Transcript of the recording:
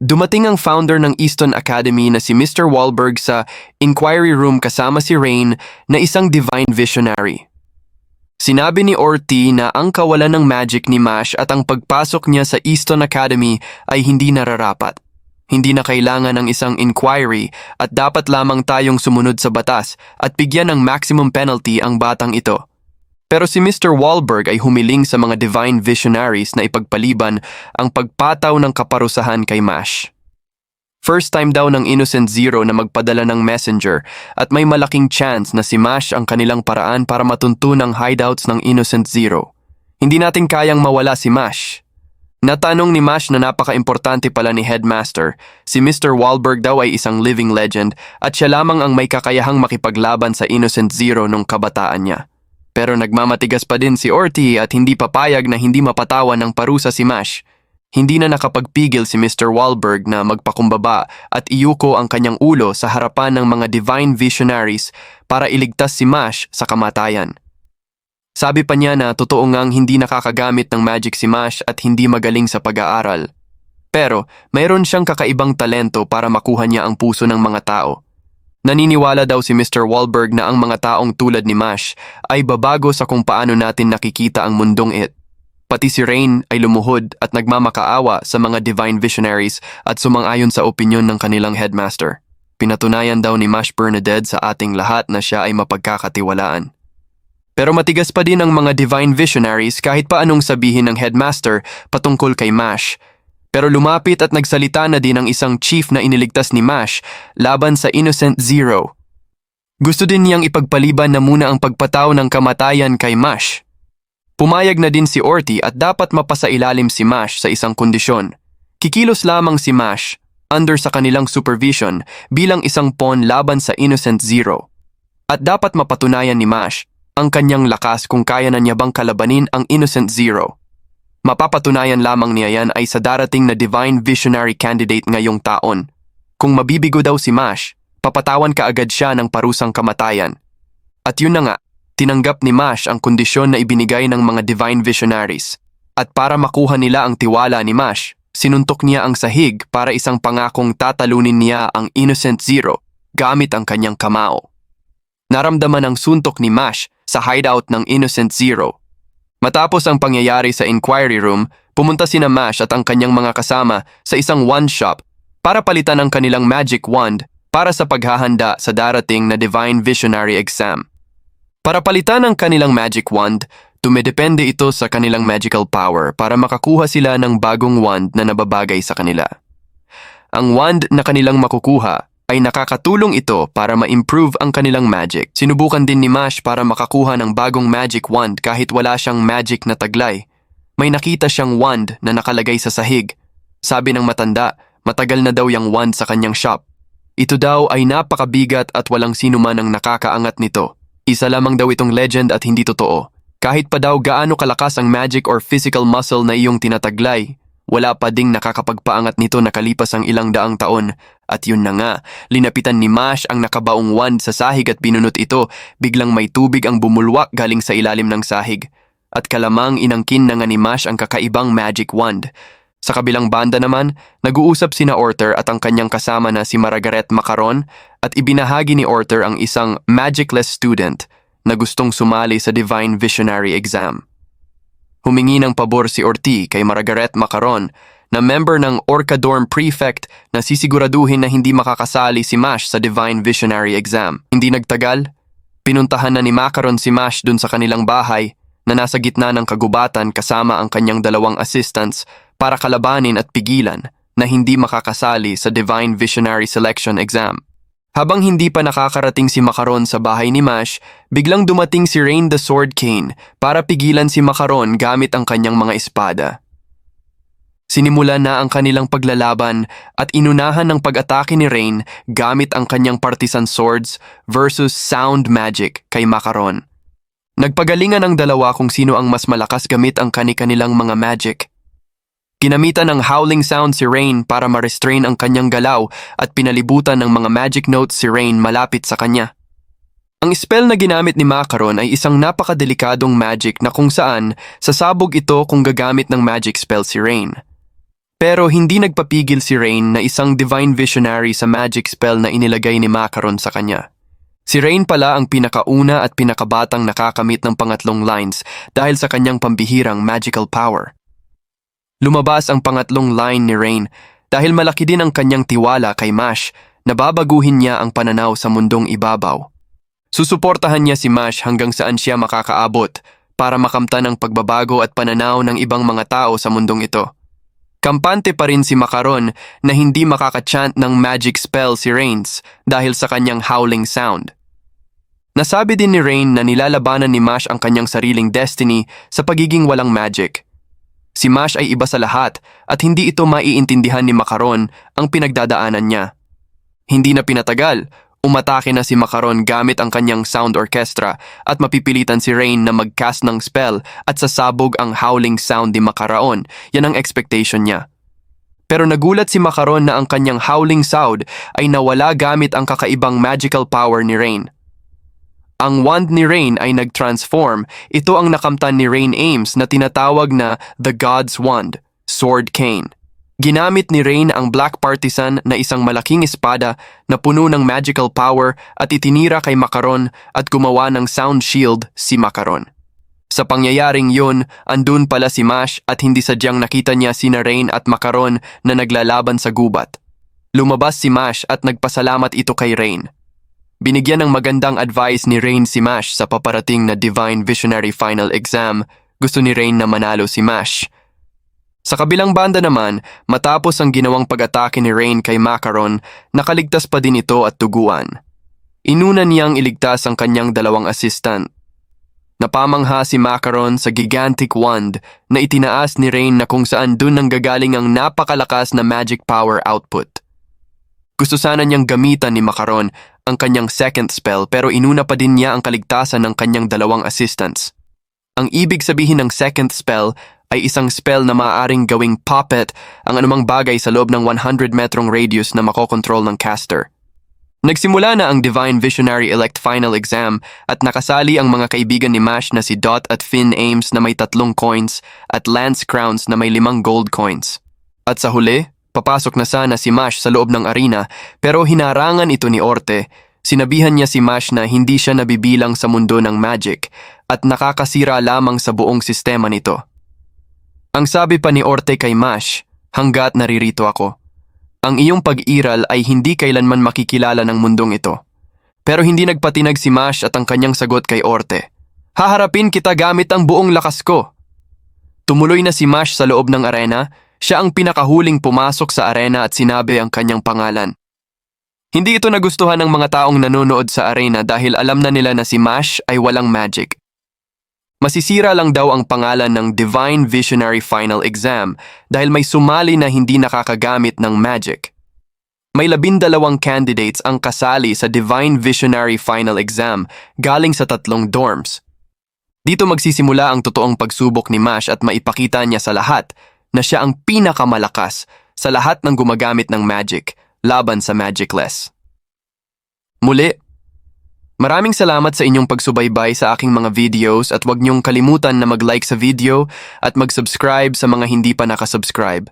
Dumating ang founder ng Easton Academy na si Mr. Wahlberg sa inquiry room kasama si Rain na isang divine visionary. Sinabi ni Orty na ang kawalan ng magic ni Mash at ang pagpasok niya sa Easton Academy ay hindi nararapat. Hindi na kailangan ng isang inquiry at dapat lamang tayong sumunod sa batas at bigyan ng maximum penalty ang batang ito. Pero si Mr. Wahlberg ay humiling sa mga divine visionaries na ipagpaliban ang pagpataw ng kaparusahan kay Mash. First time daw ng Innocent Zero na magpadala ng messenger at may malaking chance na si Mash ang kanilang paraan para matunto ng hideouts ng Innocent Zero. Hindi natin kayang mawala si Mash. Natanong ni Mash na napaka-importante pala ni Headmaster, si Mr. Wahlberg daw ay isang living legend at siya lamang ang may kakayahang makipaglaban sa Innocent Zero nung kabataan niya. Pero nagmamatigas pa din si Orty at hindi papayag na hindi mapatawan ng parusa si Mash. Hindi na nakapagpigil si Mr. Wahlberg na magpakumbaba at iyuko ang kanyang ulo sa harapan ng mga divine visionaries para iligtas si Mash sa kamatayan. Sabi pa niya na totoo ngang hindi nakakagamit ng magic si Mash at hindi magaling sa pag-aaral. Pero mayroon siyang kakaibang talento para makuha niya ang puso ng mga tao. Naniniwala daw si Mr. Wahlberg na ang mga taong tulad ni Mash ay babago sa kung paano natin nakikita ang mundong it. Pati si Rain ay lumuhod at nagmamakaawa sa mga divine visionaries at sumang-ayon sa opinyon ng kanilang headmaster. Pinatunayan daw ni Mash Bernadette sa ating lahat na siya ay mapagkakatiwalaan. Pero matigas pa din ang mga divine visionaries kahit pa anong sabihin ng headmaster patungkol kay Mash. Pero lumapit at nagsalita na din ang isang chief na iniligtas ni Mash laban sa Innocent Zero. Gusto din niyang ipagpaliban na muna ang pagpataw ng kamatayan kay Mash. Pumayag na din si Orty at dapat mapasailalim si Mash sa isang kondisyon. Kikilos lamang si Mash under sa kanilang supervision bilang isang pawn laban sa Innocent Zero. At dapat mapatunayan ni Mash ang kanyang lakas kung kaya na niya bang kalabanin ang Innocent Zero. Mapapatunayan lamang niya yan ay sa darating na divine visionary candidate ngayong taon. Kung mabibigo daw si Mash, papatawan kaagad siya ng parusang kamatayan. At yun na nga, tinanggap ni Mash ang kondisyon na ibinigay ng mga divine visionaries. At para makuha nila ang tiwala ni Mash, sinuntok niya ang sahig para isang pangakong tatalunin niya ang Innocent Zero gamit ang kanyang kamao. Naramdaman ang suntok ni Mash sa hideout ng Innocent Zero. Matapos ang pangyayari sa inquiry room, pumunta sina Mash at ang kanyang mga kasama sa isang wand shop para palitan ang kanilang magic wand para sa paghahanda sa darating na Divine Visionary Exam. Para palitan ang kanilang magic wand, dumedepende ito sa kanilang magical power para makakuha sila ng bagong wand na nababagay sa kanila. Ang wand na kanilang makukuha ay nakakatulong ito para ma-improve ang kanilang magic. Sinubukan din ni Mash para makakuha ng bagong magic wand kahit wala siyang magic na taglay. May nakita siyang wand na nakalagay sa sahig. Sabi ng matanda, matagal na daw yung wand sa kanyang shop. Ito daw ay napakabigat at walang sino man ang nakakaangat nito. Isa lamang daw itong legend at hindi totoo. Kahit pa daw gaano kalakas ang magic or physical muscle na iyong tinataglay, wala pa ding nakakapagpaangat nito nakalipas ang ilang daang taon. At yun na nga, linapitan ni Mash ang nakabaong wand sa sahig at binunot ito, biglang may tubig ang bumulwak galing sa ilalim ng sahig. At kalamang inangkin na nga ni Mash ang kakaibang magic wand. Sa kabilang banda naman, nag-uusap sina Orter at ang kanyang kasama na si Margaret Macaron at ibinahagi ni Orter ang isang magicless student na gustong sumali sa Divine Visionary Exam. Humingi ng pabor si Orty kay Margaret Macaron na member ng Orca Dorm Prefect na sisiguraduhin na hindi makakasali si Mash sa Divine Visionary Exam. Hindi nagtagal, pinuntahan na ni Macaron si Mash dun sa kanilang bahay na nasa gitna ng kagubatan kasama ang kanyang dalawang assistants para kalabanin at pigilan na hindi makakasali sa Divine Visionary Selection Exam. Habang hindi pa nakakarating si Macaron sa bahay ni Mash, biglang dumating si Rain the Sword Cane para pigilan si Macaron gamit ang kanyang mga espada. Sinimula na ang kanilang paglalaban at inunahan ng pag-atake ni Rain gamit ang kanyang partisan swords versus sound magic kay Macaron. Nagpagalingan ang dalawa kung sino ang mas malakas gamit ang kani-kanilang mga magic. Ginamitan ng howling sound si Rain para ma-restrain ang kanyang galaw at pinalibutan ng mga magic notes si Rain malapit sa kanya. Ang spell na ginamit ni Macaron ay isang napakadelikadong magic na kung saan sasabog ito kung gagamit ng magic spell si Rain. Pero hindi nagpapigil si Rain na isang divine visionary sa magic spell na inilagay ni Macaron sa kanya. Si Rain pala ang pinakauna at pinakabatang nakakamit ng pangatlong lines dahil sa kanyang pambihirang magical power. Lumabas ang pangatlong line ni Rain dahil malaki din ang kanyang tiwala kay Mash na babaguhin niya ang pananaw sa mundong ibabaw. Susuportahan niya si Mash hanggang saan siya makakaabot para makamtan ang pagbabago at pananaw ng ibang mga tao sa mundong ito. Kampante pa rin si Macaron na hindi makakachant ng magic spell si Rains dahil sa kanyang howling sound. Nasabi din ni Rain na nilalabanan ni Mash ang kanyang sariling destiny sa pagiging walang magic. Si Mash ay iba sa lahat at hindi ito maiintindihan ni Macaron ang pinagdadaanan niya. Hindi na pinatagal, umatake na si Macaron gamit ang kanyang sound orchestra at mapipilitan si Rain na mag-cast ng spell at sasabog ang howling sound ni Macaron. Yan ang expectation niya. Pero nagulat si Macaron na ang kanyang howling sound ay nawala gamit ang kakaibang magical power ni Rain. Ang wand ni Rain ay nag-transform. Ito ang nakamtan ni Rain Ames na tinatawag na The God's Wand, Sword Cane. Ginamit ni Rain ang Black Partisan na isang malaking espada na puno ng magical power at itinira kay Macaron at gumawa ng sound shield si Macaron. Sa pangyayaring yun, andun pala si Mash at hindi sadyang nakita niya sina Rain at Macaron na naglalaban sa gubat. Lumabas si Mash at nagpasalamat ito kay Rain. Binigyan ng magandang advice ni Rain si Mash sa paparating na Divine Visionary Final Exam. Gusto ni Rain na manalo si Mash. Sa kabilang banda naman, matapos ang ginawang pag-atake ni Rain kay Macaron, nakaligtas pa din ito at tuguan. Inuna niyang iligtas ang kanyang dalawang assistant. Napamangha si Macaron sa gigantic wand na itinaas ni Rain na kung saan dun nanggagaling ang napakalakas na magic power output. Gusto sana niyang gamitan ni Macaron ang kanyang second spell pero inuna pa din niya ang kaligtasan ng kanyang dalawang assistants. Ang ibig sabihin ng second spell ay isang spell na maaaring gawing puppet ang anumang bagay sa loob ng 100 metrong radius na makokontrol ng caster. Nagsimula na ang Divine Visionary Elect Final Exam at nakasali ang mga kaibigan ni Mash na si Dot at Finn Ames na may 3 coins at Lance Crowns na may 5 gold coins. At sa huli, papasok na sana si Mash sa loob ng arena pero hinarangan ito ni Orte. Sinabihan niya si Mash na hindi siya nabibilang sa mundo ng magic at nakakasira lamang sa buong sistema nito. Ang sabi pa ni Orte kay Mash, hanggat naririto ako. Ang iyong pag-iral ay hindi kailanman makikilala ng mundong ito. Pero hindi nagpatinag si Mash at ang kanyang sagot kay Orte. Haharapin kita gamit ang buong lakas ko. Tumuloy na si Mash sa loob ng arena, siya ang pinakahuling pumasok sa arena at sinabi ang kanyang pangalan. Hindi ito nagustuhan ng mga taong nanonood sa arena dahil alam na nila na si Mash ay walang magic. Masisira lang daw ang pangalan ng Divine Visionary Final Exam dahil may sumali na hindi nakakagamit ng magic. May 12 candidates ang kasali sa Divine Visionary Final Exam galing sa 3 dorms. Dito magsisimula ang totoong pagsubok ni Mash at maipakita niya sa lahat na siya ang pinakamalakas sa lahat ng gumagamit ng magic laban sa magicless. Muli, maraming salamat sa inyong pagsubaybay sa aking mga videos at huwag niyong kalimutan na mag-like sa video at mag-subscribe sa mga hindi pa nakasubscribe.